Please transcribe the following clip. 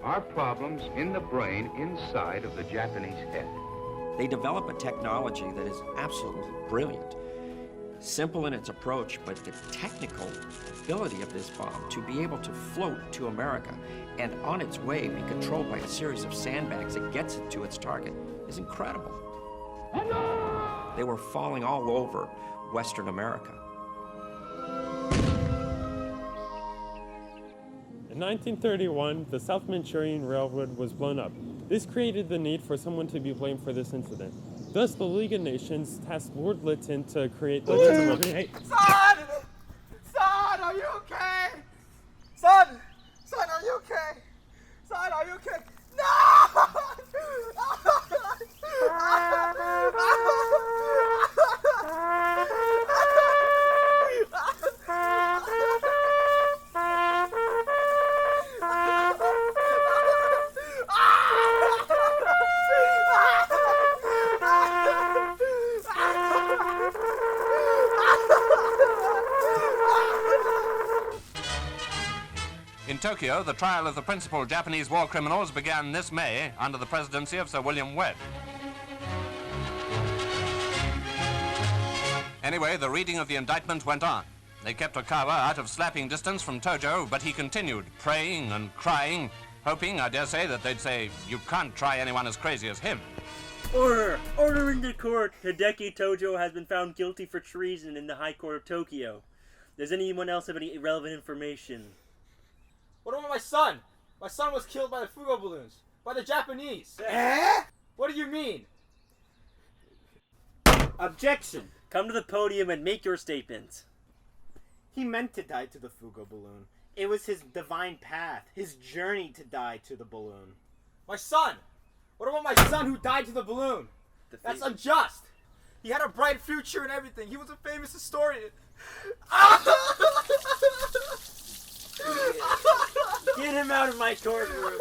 are problems in the brain inside of the Japanese head. They develop a technology that is absolutely brilliant. Simple in its approach, but the technical ability of this bomb to be able to float to America and on its way be controlled by a series of sandbags that gets it to its target is incredible. They were falling all over Western America. In 1931, the South Manchurian Railroad was blown up. This created the need for someone to be blamed for this incident. Thus, the League of Nations tasked Lord Lytton to create the Son! Son, are you okay? Son! Son, are you okay? Son, are you okay? No! In Tokyo, the trial of the principal Japanese war criminals began this May under the presidency of Sir William Webb. Anyway, the reading of the indictment went on. They kept Okawa out of slapping distance from Tojo, but he continued praying and crying, hoping, I dare say, that they'd say, "You can't try anyone as crazy as him." Order! Order in the court! Hideki Tojo has been found guilty for treason in the High Court of Tokyo. Does anyone else have any irrelevant information? What about my son? My son was killed by the Fugo balloons. By the Japanese. What do you mean? Objection! Come to the podium and make your statement. He meant to die to the Fugo balloon. It was his divine path, his journey to die to the balloon. My son! What about my son who died to the balloon? That's unjust! He had a bright future and everything. He was a famous historian. Get him out of my courtroom!